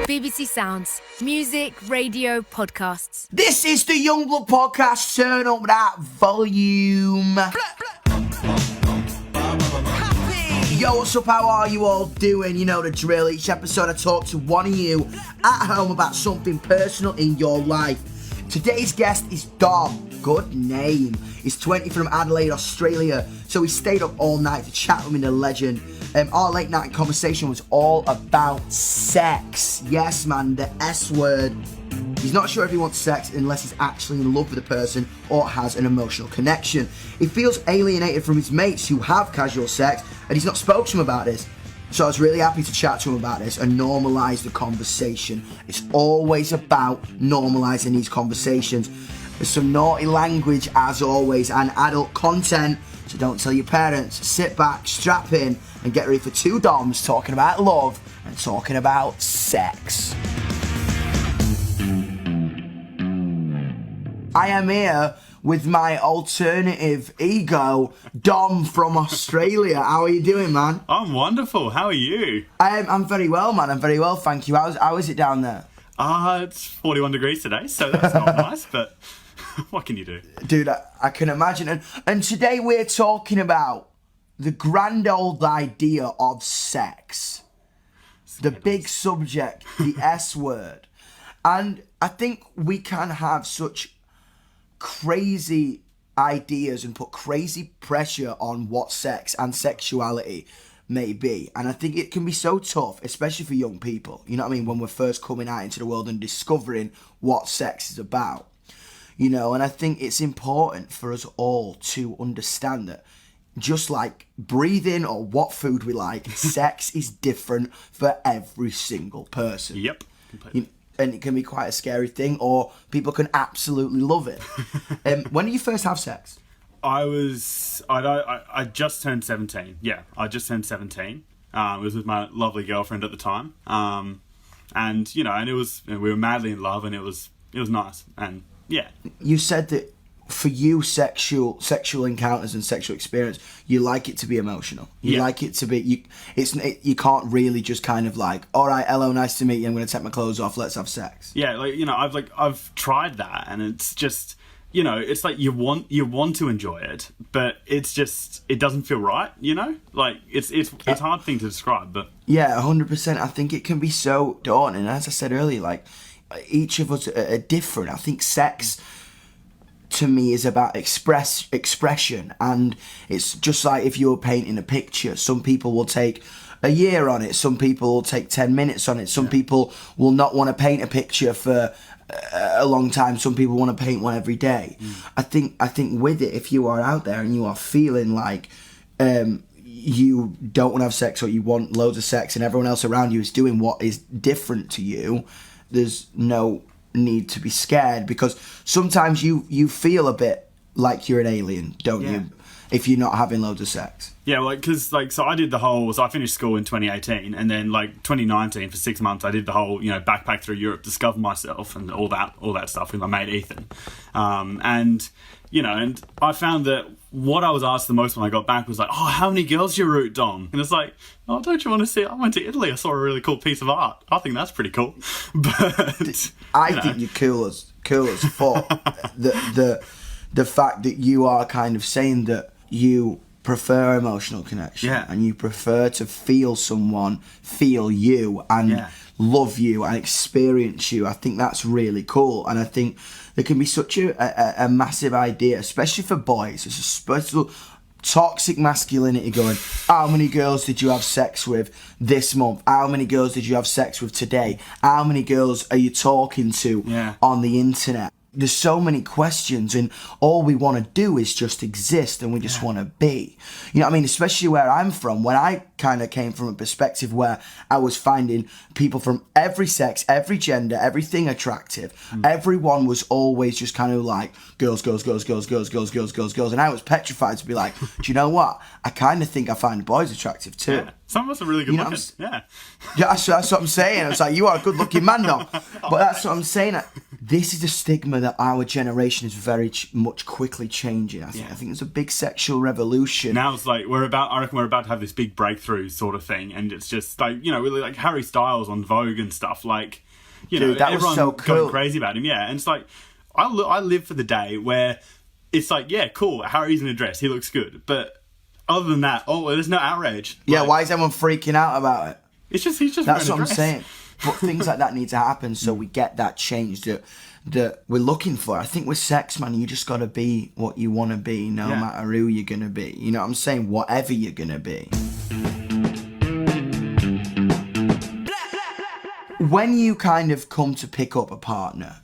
BBC Sounds. Music, radio, podcasts. This is the Yungblud podcast. Turn up that volume. Yo, what's up? How are you all doing? You know the drill. Each episode I talk to one of you at home about something personal in your life. Today's guest is Dom. Good name. He's 20 from Adelaide, Australia. So we stayed up all night to chat with me, the legend. Our late night conversation was all about sex. Yes, man, the S word. He's not sure if he wants sex unless he's actually in love with the person or has an emotional connection. He feels alienated from his mates who have casual sex, and he's not spoken to him about this. So I was really happy to chat to him about this and normalise the conversation. It's always about normalising these conversations. There's some naughty language, as always, and adult content, so don't tell your parents. Sit back, strap in, and get ready for two Doms talking about love and talking about sex. I am here with my alternative ego, Dom from Australia. How are you doing, man? I'm wonderful. How are you? I'm very well, man. I'm very well, thank you. How is it down there? It's 41 degrees today, so that's not nice, but what can you do? Dude, I can imagine. And today we're talking about the grand old idea of sex. The big subject, the S word. And I think we can have such crazy ideas and put crazy pressure on what sex and sexuality may be. And I think it can be so tough, especially for young people, you know what I mean, when we're first coming out into the world and discovering what sex is about. You know, and I think it's important for us all to understand that just like breathing or what food we like, sex is different for every single person. Yep, completely. And it can be quite a scary thing, or people can absolutely love it. When did you first have sex? I just turned 17. Yeah, I just turned 17. It was with my lovely girlfriend at the time. And, you know, and we were madly in love, and it was nice. And, yeah. You said that for you, sexual encounters and sexual experience, you like it to be emotional. You like it to be, you can't really just kind of like, all right, hello, nice to meet you, I'm going to take my clothes off, let's have sex. Yeah, like, you know, I've tried that, and it's just, you know, it's like you want to enjoy it, but it's just, it doesn't feel right, you know? Like, it's a hard thing to describe, but... Yeah, 100%. I think it can be so daunting. And as I said earlier, like, each of us are different. I think sex, to me, is about expression, and it's just like if you were painting a picture. Some people will take a year on it, some people will take 10 minutes on it, some people will not want to paint a picture for a long time, some people want to paint one every day. I think with it, if you are out there and you are feeling like you don't want to have sex, or you want loads of sex and everyone else around you is doing what is different to you, there's no need to be scared, because sometimes you feel a bit like you're an alien, don't you, if you're not having loads of sex. Yeah, like, because, like, so I finished school in 2018, and then, like, 2019, for 6 months, I did the whole, you know, backpack through Europe, discover myself, and all that stuff with my mate Ethan. And, you know, and I found that what I was asked the most when I got back was like, oh, how many girls do you root, Dom? And it's like, oh, don't you want to see it? I went to Italy, I saw a really cool piece of art. I think that's pretty cool. But I think you're cool as fuck. the fact that you are kind of saying that you prefer emotional connection, and you prefer to feel someone feel you and love you and experience you. I think that's really cool, and I think there can be such a massive idea, especially for boys. It's a special toxic masculinity going, how many girls did you have sex with this month? How many girls did you have sex with today? How many girls are you talking to on the internet? There's so many questions, and all we want to do is just exist, and we just want to be. You know what I mean? Especially where I'm from, when I kind of came from a perspective where I was finding people from every sex, every gender, everything attractive. Everyone was always just kind of like, girls, girls, girls, girls, girls, girls, girls, girls, girls. And I was petrified to be like, do you know what? I kind of think I find boys attractive too. Yeah. Some of us are really good looking. Yeah, that's what I'm saying. I was like, you are a good looking man, though. But that's what I'm saying. this is a stigma that our generation is very much quickly changing. I think there's a big sexual revolution. Now it's like I reckon we're about to have this big breakthrough sort of thing, and it's just like, you know, really like Harry Styles on Vogue and stuff, like, you know, that everyone was so cool. going crazy about him, and it's like, I live for the day where it's like, yeah, cool, Harry's in a dress, he looks good, but other than that, there's no outrage. Yeah, like, why is everyone freaking out about it? He's just that's wearing what a dress. I'm saying. But things like that need to happen so we get that change that we're looking for. I think with sex, man, you just got to be what you want to be, no matter who you're going to be. You know what I'm saying? Whatever you're going to be. When you kind of come to pick up a partner,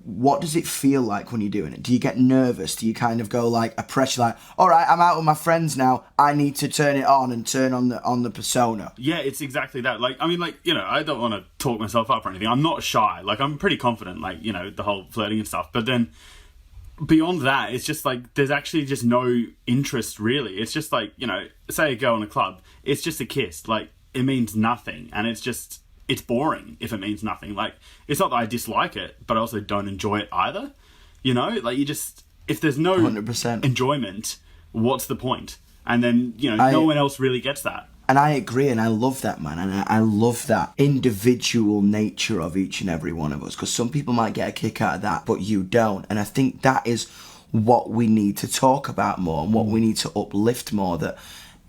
what does it feel like when you're doing it? Do you get nervous? Do you kind of go like a pressure, like, all right, I'm out with my friends now, I need to turn it on and turn on the persona? Yeah, it's exactly that. Like, I mean, like, you know, I don't want to talk myself up or anything. I'm not shy. Like, I'm pretty confident, like, you know, the whole flirting and stuff. But then beyond that, it's just like, there's actually just no interest really. It's just like, you know, say a girl in a club, it's just a kiss. Like, it means nothing. And it's boring if it means nothing. Like, it's not that I dislike it, but I also don't enjoy it either. You know, like, if there's no 100%. enjoyment, what's the point? And then, you know, no one else really gets that. And I agree, and I love that, man. And I love that individual nature of each and every one of us, because some people might get a kick out of that, but you don't. And I think that is what we need to talk about more, and what we need to uplift more, that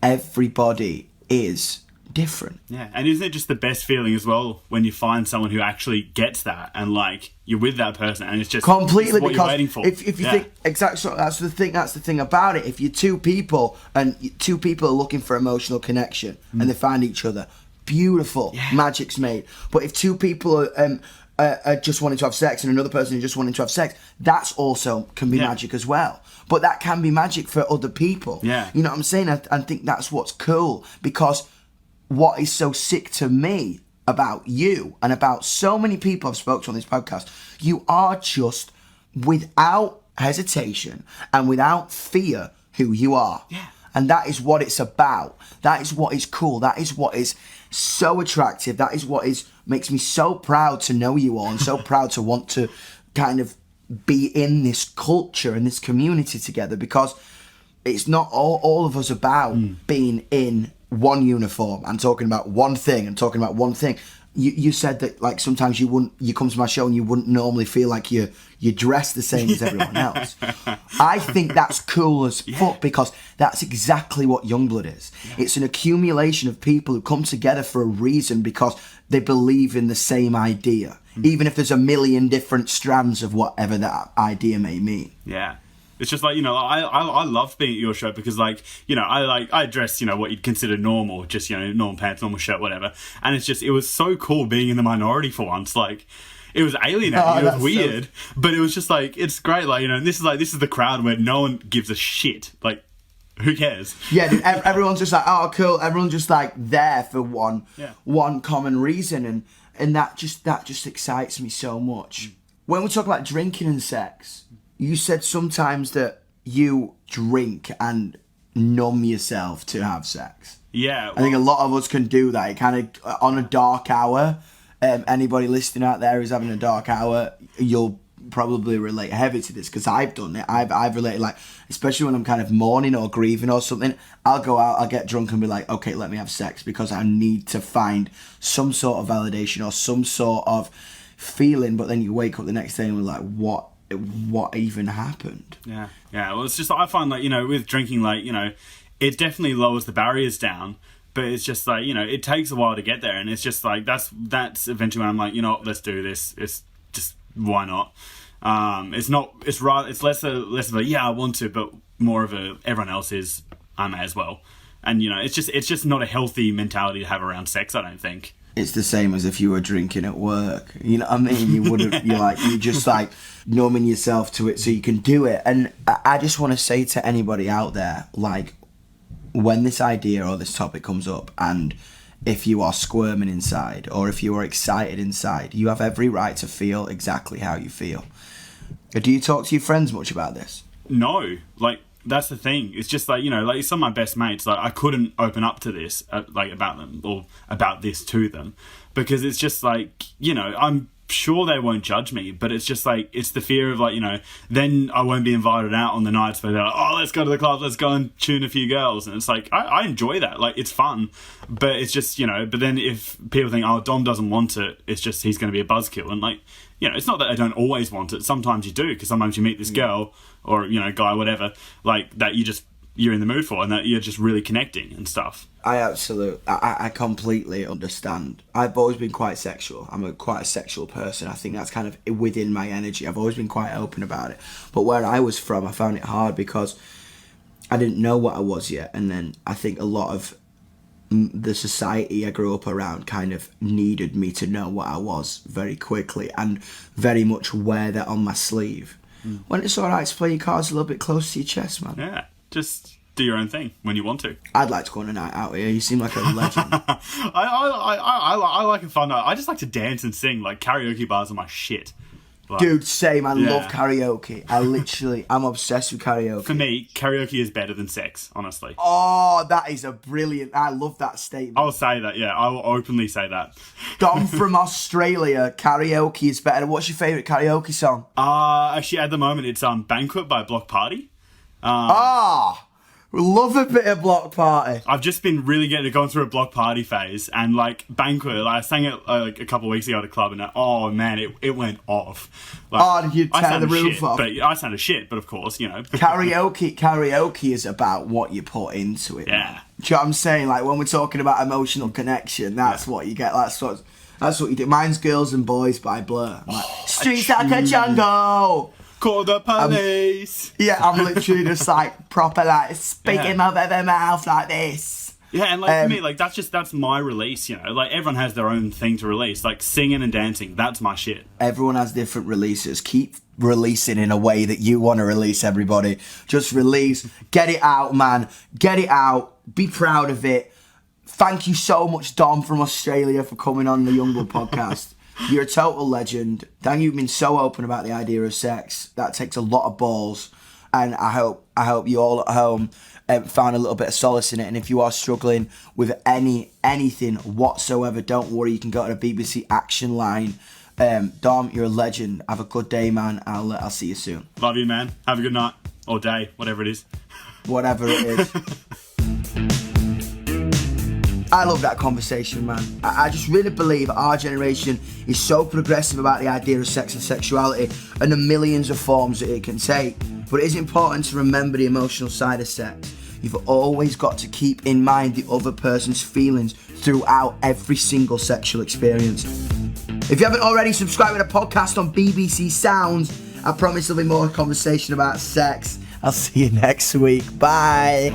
everybody is different. Yeah, and isn't it just the best feeling as well when you find someone who actually gets that, and like you're with that person and it's just completely, what because you're waiting for. If you think exactly, so that's the thing about it. If you're two people and two people are looking for emotional connection and they find each other, beautiful, magic's made. But if two people are just wanting to have sex and another person is just wanting to have sex, that's also can be magic as well. But that can be magic for other people. Yeah, you know what I'm saying? I think that's what's cool, because what is so sick to me about you and about so many people I've spoken to on this podcast, you are just, without hesitation and without fear, who you are. Yeah. And that is what it's about. That is what is cool. That is what is so attractive. That is what makes me so proud to know you all, and so proud to want to kind of be in this culture and this community together, because it's not all of us about being in one uniform and talking about one thing and talking about one thing. You said that, like, sometimes you come to my show and you wouldn't normally feel like you dress the same as everyone else. I think that's cool as fuck, because that's exactly what Yungblud is. It's an accumulation of people who come together for a reason, because they believe in the same idea, even if there's a million different strands of whatever that idea may mean. Yeah. It's just like, you know, I loved being at your show because, like, you know, I dress, you know, what you'd consider normal, just, you know, normal pants, normal shirt, whatever. And it was so cool being in the minority for once. Like, it was alienating, it was weird, but it was just like, it's great. Like, you know, this is the crowd where no one gives a shit. Like, who cares? Yeah, dude, everyone's just like, oh, cool. Everyone's just like there for one common reason, and that just excites me so much. When we talk about drinking and sex, you said sometimes that you drink and numb yourself to have sex. Yeah. Well, I think a lot of us can do that. It kind of, on a dark hour, anybody listening out there who's having a dark hour, you'll probably relate heavy to this, because I've done it. I've related, like, especially when I'm kind of mourning or grieving or something, I'll go out, I'll get drunk and be like, okay, let me have sex, because I need to find some sort of validation or some sort of feeling. But then you wake up the next day and we're like, what even happened? Yeah. Well, it's just, I find, like, you know, with drinking, like, you know, it definitely lowers the barriers down, but it's just like, you know, it takes a while to get there, and it's just like, that's eventually when I'm like, you know what, let's do this. It's just, why not? It's less of a yeah, I want to, but more of a everyone else is, I may as well. And, you know, it's just not a healthy mentality to have around sex, I don't think. It's the same as if you were drinking at work. You know what I mean? You wouldn't. You're just like numbing yourself to it so you can do it. And I just want to say to anybody out there, like, when this idea or this topic comes up, and if you are squirming inside or if you are excited inside, you have every right to feel exactly how you feel. Do you talk to your friends much about this? No, like, that's the thing. It's just like, you know, like, some of my best mates, like, I couldn't open up to this, like, about them or about this to them, because it's just like, you know, I'm sure they won't judge me, but it's just like, it's the fear of like, you know, then I won't be invited out on the nights where they're like, oh, let's go to the club, let's go and tune a few girls. And it's like, I enjoy that. Like, it's fun, but it's just, you know, but then if people think, oh, Dom doesn't want it, it's just, he's going to be a buzzkill. And like, you know, it's not that I don't always want it. Sometimes you do, because sometimes you meet this girl or, you know, guy, whatever, like that you're in the mood for, and that you're just really connecting and stuff. I completely understand. I've always been quite sexual. I'm quite a sexual person. I think that's kind of within my energy. I've always been quite open about it. But where I was from, I found it hard because I didn't know what I was yet. And then I think a lot of the society I grew up around kind of needed me to know what I was very quickly and very much wear that on my sleeve. When it's alright to play your cards a little bit close to your chest, man. Yeah, just do your own thing when you want to. I'd like to go on a night out here. You seem like a legend. I like a fun night. I just like to dance and sing. Like, karaoke bars are my shit. Like, dude, same. I love karaoke. I'm obsessed with karaoke. For me, karaoke is better than sex, honestly. Oh, that is a brilliant... I love that statement. I'll say that, yeah. I will openly say that. Dom from Australia, karaoke is better. What's your favourite karaoke song? Actually, at the moment, it's Banquet by Block Party. Love a bit of Block Party. I've just been really going through a Block Party phase, and like Banquet, like, I sang it like a couple of weeks ago at a club, and oh man, it went off. Like, did you tear the roof off? But I sounded shit, but of course, you know. Karaoke is about what you put into it. Yeah. Man. Do you know what I'm saying? Like, when we're talking about emotional connection, that's what you get. That's what you do. Mine's Girls and Boys by Blur. Like, Streets like a jungle. Call the police. I'm literally just like proper like speaking out of their mouth like this. Yeah, and like for me, like that's my release, you know. Like everyone has their own thing to release. Like singing and dancing, that's my shit. Everyone has different releases. Keep releasing in a way that you want to release, everybody. Just release. Get it out, man. Get it out. Be proud of it. Thank you so much, Dom from Australia, for coming on the Yungblud podcast. You're a total legend. Thank you for being so open about the idea of sex. That takes a lot of balls, and I hope you all at home found a little bit of solace in it. And if you are struggling with anything whatsoever, don't worry. You can go to the BBC Action Line. Dom, you're a legend. Have a good day, man. I'll see you soon. Love you, man. Have a good night or day, whatever it is. Whatever it is. I love that conversation, man. I just really believe our generation is so progressive about the idea of sex and sexuality and the millions of forms that it can take. But it is important to remember the emotional side of sex. You've always got to keep in mind the other person's feelings throughout every single sexual experience. If you haven't already, subscribe to the podcast on BBC Sounds. I promise there'll be more conversation about sex. I'll see you next week. Bye.